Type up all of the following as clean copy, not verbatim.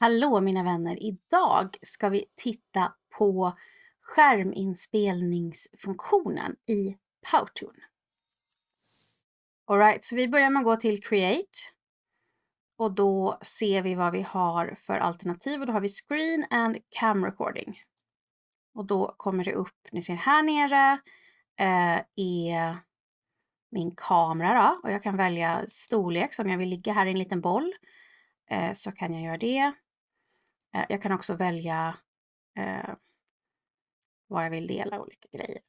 Hallå mina vänner! Idag ska vi titta på skärminspelningsfunktionen i Powtoon. Alright, så vi börjar med att gå till Create. Och då ser vi vad vi har för alternativ och då har vi Screen and Cam Recording. Och då kommer det upp, ni ser här nere är min kamera då. Och jag kan välja storlek, så om jag vill ligga här i en liten boll så kan jag göra det. Jag kan också välja vad jag vill dela, olika grejer.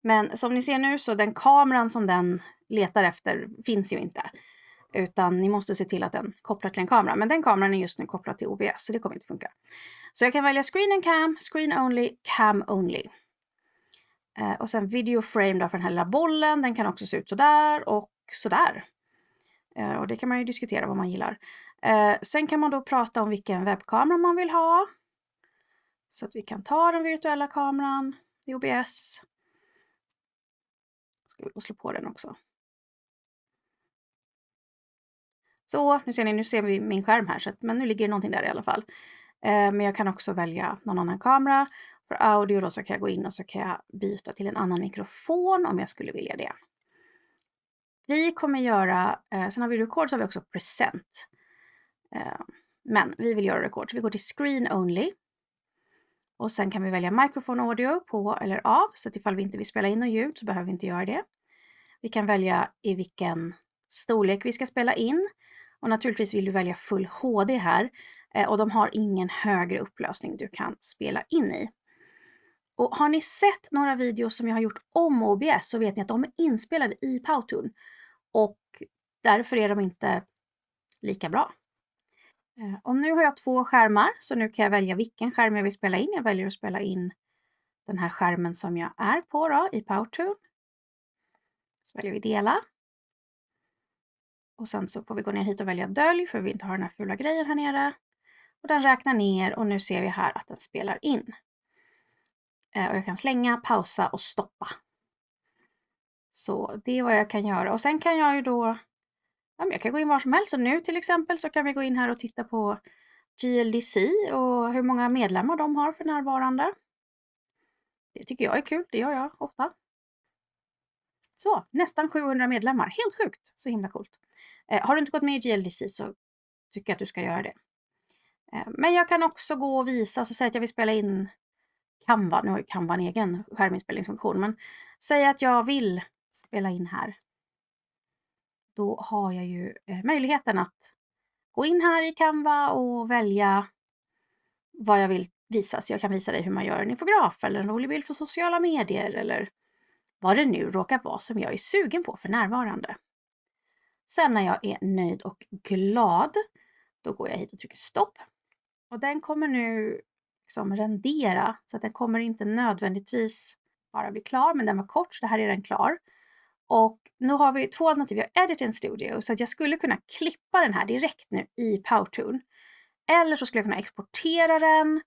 Men som ni ser nu så den kameran som den letar efter finns ju inte. Utan ni måste se till att den kopplar till en kamera. Men den kameran är just nu kopplad till OBS så det kommer inte funka. Så jag kan välja Screen and Cam, Screen Only, Cam Only. Och sen Video Frame då för den här lilla bollen. Den kan också se ut sådär och sådär. Och det kan man ju diskutera vad man gillar. Sen kan man då prata om vilken webbkamera man vill ha. Så att vi kan ta den virtuella kameran i OBS. Ska vi slå på den också. Så, nu ser vi min skärm här. Så att, men nu ligger det någonting där i alla fall. Men jag kan också välja någon annan kamera. För audio då så kan jag gå in och så kan jag byta till en annan mikrofon om jag skulle vilja det. Vi kommer göra, sen har vi record så har vi också present. Men vi vill göra record så vi går till screen only. Och sen kan vi välja microphone audio på eller av. Så att ifall vi inte vill spela in något ljud så behöver vi inte göra det. Vi kan välja i vilken storlek vi ska spela in. Och naturligtvis vill du välja full HD här. Och de har ingen högre upplösning du kan spela in i. Och har ni sett några videos som jag har gjort om OBS så vet ni att de är inspelade i Powtoon. Och därför är de inte lika bra. Och nu har jag 2 skärmar så nu kan jag välja vilken skärm jag vill spela in. Jag väljer att spela in den här skärmen som jag är på då, i Powtoon. Så väljer vi dela. Och sen så får vi gå ner hit och välja dölj för vi inte har den här fula grejen här nere. Och den räknar ner och nu ser vi här att den spelar in. Och jag kan slänga, pausa och stoppa. Så det är vad jag kan göra. Och sen kan jag ju då, jag kan gå in var som helst. Så nu till exempel så kan vi gå in här och titta på GLDC och hur många medlemmar de har för närvarande. Det tycker jag är kul, det gör jag ofta. Så, nästan 700 medlemmar, helt sjukt, så himla coolt. Har du inte gått med i GLDC så tycker jag att du ska göra det. Men jag kan också gå och visa, så säg att jag vill spela in Canva, nu har ju Canva en egen skärminspelningsfunktion, men säg att jag vill spela in här. Då har jag ju möjligheten att gå in här i Canva och välja vad jag vill visa. Så jag kan visa dig hur man gör en infograf eller en rolig bild för sociala medier eller vad det nu råkar vara som jag är sugen på för närvarande. Sen när jag är nöjd och glad, då går jag hit och trycker stopp. Och den kommer nu liksom rendera, så att den kommer inte nödvändigtvis bara bli klar, men den var kort så det här är den klar. Och nu har vi 2 alternativ, vi har Edit in Studio så att jag skulle kunna klippa den här direkt nu i Powtoon. Eller så skulle jag kunna exportera den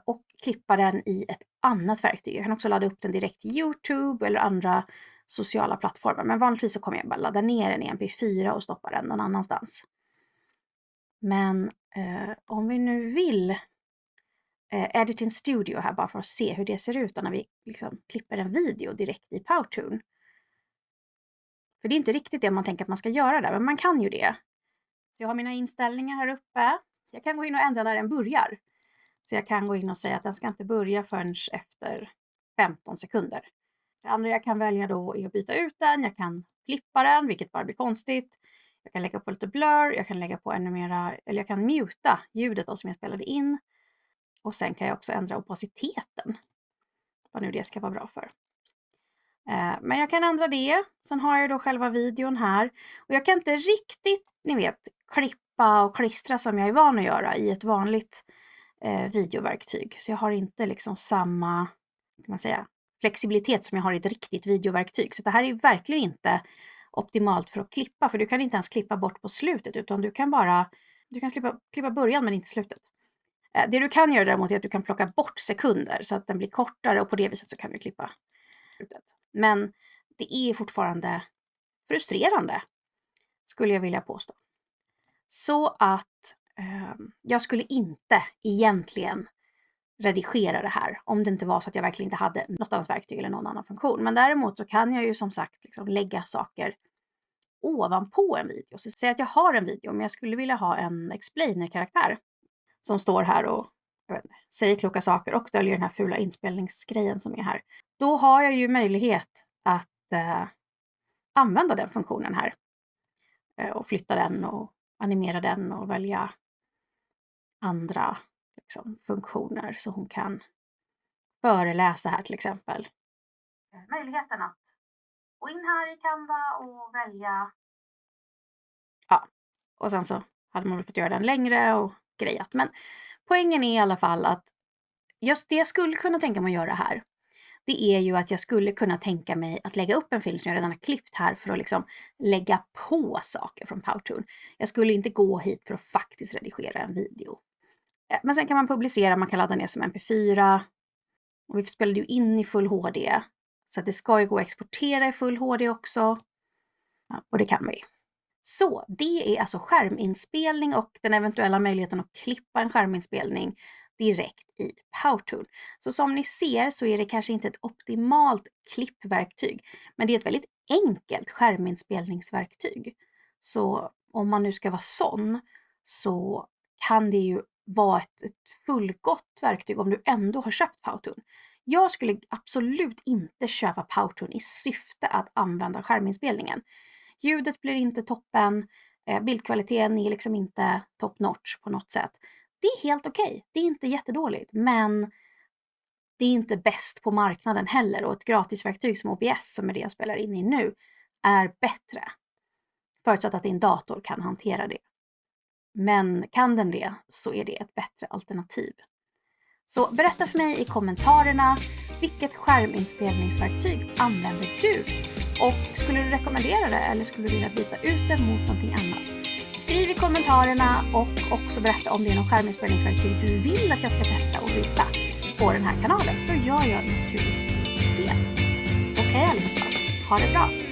och klippa den i ett annat verktyg. Jag kan också ladda upp den direkt till YouTube eller andra sociala plattformar. Men vanligtvis så kommer jag bara ladda ner den i MP4 och stoppa den någon annanstans. Men om vi nu vill Edit in Studio här bara för att se hur det ser ut när vi liksom klipper en video direkt i Powtoon. För det är inte riktigt det man tänker att man ska göra där, men man kan ju det. Så jag har mina inställningar här uppe. Jag kan gå in och ändra när den börjar. Så jag kan gå in och säga att den ska inte börja förrän efter 15 sekunder. Det andra jag kan välja då är att byta ut den. Jag kan flippa den, vilket bara blir konstigt. Jag kan lägga på lite blur. Jag kan lägga på ännu mera, eller jag kan muta ljudet då som jag spelade in. Och sen kan jag också ändra opaciteten. Vad nu det ska vara bra för. Men jag kan ändra det. Sen har jag då själva videon här. Och jag kan inte riktigt, ni vet, klippa och klistra som jag är van att göra i ett vanligt videoverktyg. Så jag har inte liksom samma, kan man säga, flexibilitet som jag har i ett riktigt videoverktyg. Så det här är verkligen inte optimalt för att klippa. För du kan inte ens klippa bort på slutet. Utan du kan klippa början men inte slutet. Det du kan göra däremot är att du kan plocka bort sekunder. Så att den blir kortare och på det viset så kan du klippa slutet. Men det är fortfarande frustrerande, skulle jag vilja påstå. Så att jag skulle inte egentligen redigera det här om det inte var så att jag verkligen inte hade något annat verktyg eller någon annan funktion. Men däremot så kan jag ju som sagt liksom lägga saker ovanpå en video. Så säg att jag har en video men jag skulle vilja ha en explainer-karaktär som står här och säger kloka saker och döljer den här fula inspelningsgrejen som är här. Då har jag ju möjlighet att använda den funktionen här. Och flytta den och animera den och välja andra funktioner så hon kan föreläsa här till exempel. Möjligheten att gå in här i Canva och välja. Ja, och sen så hade man väl fått göra den längre och grejat. Men poängen är i alla fall att just det jag skulle kunna tänka mig att göra här, det är ju att jag skulle kunna tänka mig att lägga upp en film som jag redan har klippt här för att liksom lägga på saker från Powtoon. Jag skulle inte gå hit för att faktiskt redigera en video. Men sen kan man publicera, man kan ladda ner som MP4. Och vi spelade ju in i full HD. Så att det ska ju gå att exportera i full HD också. Ja, och det kan vi. Så det är alltså skärminspelning och den eventuella möjligheten att klippa en skärminspelning direkt i Powtoon. Så som ni ser så är det kanske inte ett optimalt klippverktyg. Men det är ett väldigt enkelt skärminspelningsverktyg. Så om man nu ska vara sån så kan det ju vara ett fullgott verktyg om du ändå har köpt Powtoon. Jag skulle absolut inte köpa Powtoon i syfte att använda skärminspelningen. Ljudet blir inte toppen, bildkvaliteten är liksom inte top notch på något sätt. Det är helt okej. Det är inte jättedåligt, men det är inte bäst på marknaden heller. Och ett gratisverktyg som OBS, som är det jag spelar in i nu, är bättre. Förutsatt att din dator kan hantera det. Men kan den det så är det ett bättre alternativ. Så berätta för mig i kommentarerna, vilket skärminspelningsverktyg använder du? Och skulle du rekommendera det eller skulle du vilja byta ut det mot någonting annat? Skriv i kommentarerna och också berätta om det är någon skärminspelningsverktyg du vill att jag ska testa och visa på den här kanalen. Då gör jag naturligtvis det. Okej allihopa, ha det bra!